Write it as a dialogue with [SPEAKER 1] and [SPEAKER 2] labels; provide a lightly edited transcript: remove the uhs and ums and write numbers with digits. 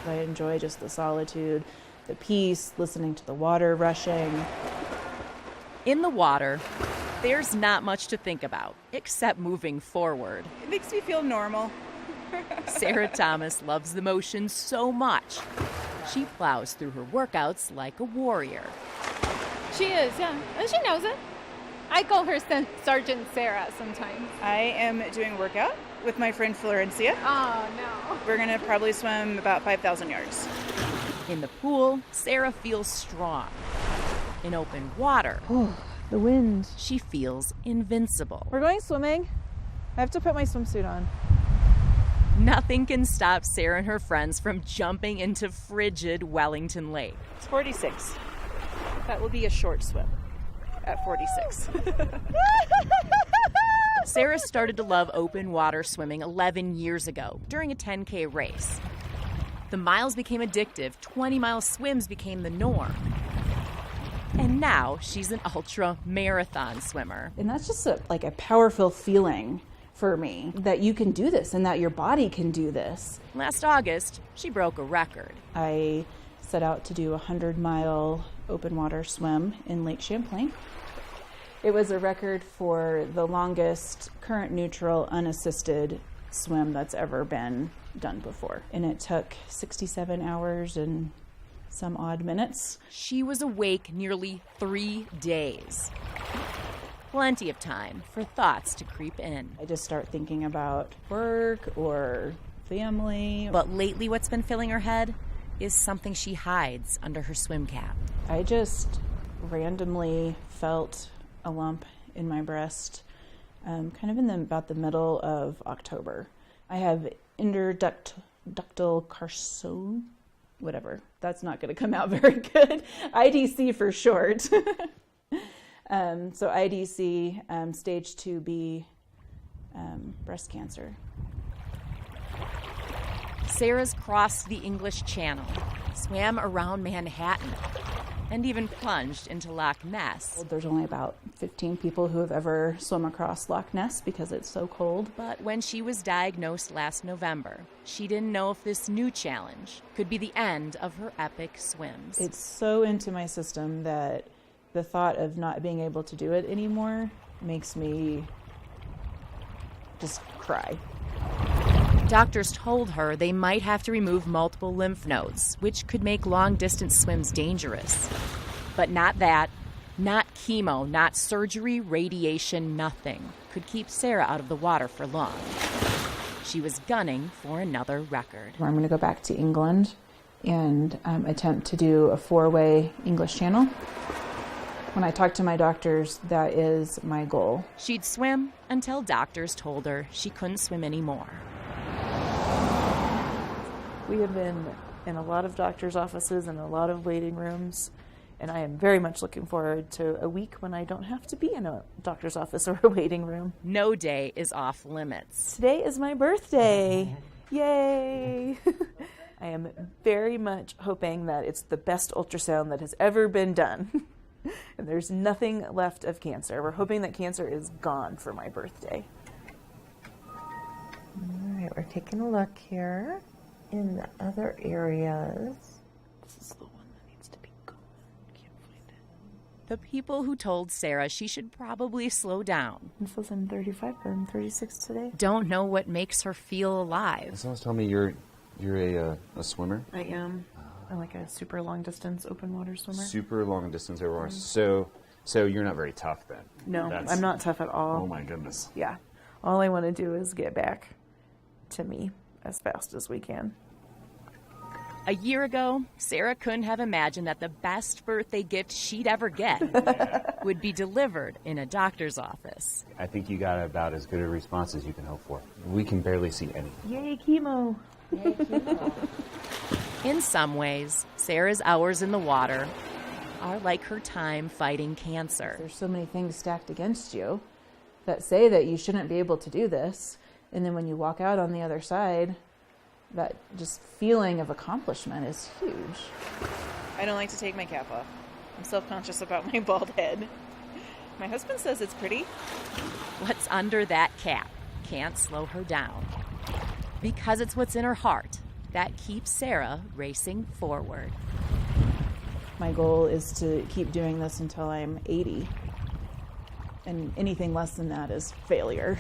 [SPEAKER 1] I enjoy just the solitude, the peace, listening to the water rushing.
[SPEAKER 2] In the water, there's not much to think about except moving forward.
[SPEAKER 3] It makes me feel normal.
[SPEAKER 2] Sarah Thomas loves the motion so much. She plows through her workouts like a warrior.
[SPEAKER 4] She is, yeah. And she knows it. I call her Sergeant Sarah sometimes.
[SPEAKER 3] I am doing a workout with my friend Florencia.
[SPEAKER 4] Oh, no.
[SPEAKER 3] We're going to probably swim about 5,000 yards.
[SPEAKER 2] In the pool, Sarah feels strong. In open water,
[SPEAKER 1] The wind.
[SPEAKER 2] she feels invincible.
[SPEAKER 1] We're going swimming. I have to put my swimsuit on.
[SPEAKER 2] Nothing can stop Sarah and her friends from jumping into frigid Wellington Lake.
[SPEAKER 3] It's 46. That will be a short swim at 46.
[SPEAKER 2] Sarah started to love open water swimming 11 years ago during a 10K race. The miles became addictive. 20-mile swims became the norm. And now she's an ultra marathon swimmer.
[SPEAKER 1] And that's just a powerful feeling for me, that you can do this and that your body can do this.
[SPEAKER 2] Last August, she broke a record.
[SPEAKER 1] I set out to do a 100-mile open water swim in Lake Champlain. It was a record for the longest current neutral unassisted swim that's ever been done before. And it took 67 hours and some odd minutes.
[SPEAKER 2] She was awake nearly 3 days. Plenty of time for thoughts to creep in.
[SPEAKER 1] I just start thinking about work or family.
[SPEAKER 2] But lately what's been filling her head is something she hides under her swim cap.
[SPEAKER 1] I just randomly felt a lump in my breast, kind of in about the middle of October. I have interductal carcinoma, whatever. That's not going to come out very good. IDC for short. So IDC, stage 2B, breast cancer.
[SPEAKER 2] Sarah's crossed the English Channel, swam around Manhattan, and even plunged into Loch Ness.
[SPEAKER 1] There's only about 15 people who have ever swum across Loch Ness because it's so cold.
[SPEAKER 2] But when she was diagnosed last November, she didn't know if this new challenge could be the end of her epic swims.
[SPEAKER 1] It's so into my system that the thought of not being able to do it anymore makes me just cry.
[SPEAKER 2] Doctors told her they might have to remove multiple lymph nodes, which could make long-distance swims dangerous. But not that, not chemo, not surgery, radiation, nothing could keep Sarah out of the water for long. She was gunning for another record.
[SPEAKER 1] I'm going to go back to England and attempt to do a 4-way English Channel. When I talk to my doctors, that is my goal.
[SPEAKER 2] She'd swim until doctors told her she couldn't swim anymore.
[SPEAKER 5] We have been in a lot of doctor's offices and a lot of waiting rooms, and I am very much looking forward to a week when I don't have to be in a doctor's office or a waiting room.
[SPEAKER 2] No day is off limits.
[SPEAKER 5] Today is my birthday. Yay! I am very much hoping that it's the best ultrasound that has ever been done. And there's nothing left of cancer. We're hoping that cancer is gone for my birthday.
[SPEAKER 6] All right, we're taking a look here in the other areas.
[SPEAKER 5] This is the one that needs to be gone. Can't find it.
[SPEAKER 2] The people who told Sarah she should probably slow down
[SPEAKER 5] It says I'm 35, but I'm 36 today.
[SPEAKER 2] don't know what makes her feel alive.
[SPEAKER 7] Someone's telling me you're a swimmer.
[SPEAKER 5] I am. I'm like a super long distance open water swimmer.
[SPEAKER 7] Super long distance over water. So you're not very tough then.
[SPEAKER 5] No, I'm not tough at all.
[SPEAKER 7] Oh my goodness.
[SPEAKER 5] Yeah. All I want to do is get back to me as fast as we can.
[SPEAKER 2] A year ago, Sarah couldn't have imagined that the best birthday gift she'd ever get would be delivered in a doctor's office.
[SPEAKER 7] I think you got about as good a response as you can hope for. We can barely see anything.
[SPEAKER 5] Yay, chemo.
[SPEAKER 2] In some ways, Sarah's hours in the water are like her time fighting cancer.
[SPEAKER 1] There's so many things stacked against you that say that you shouldn't be able to do this. And then when you walk out on the other side, that just feeling of accomplishment is huge.
[SPEAKER 3] I don't like to take my cap off. I'm self-conscious about my bald head. My husband says it's pretty.
[SPEAKER 2] What's under that cap can't slow her down. Because it's what's in her heart that keeps Sarah racing forward.
[SPEAKER 1] My goal is to keep doing this until I'm 80. And anything less than that is failure.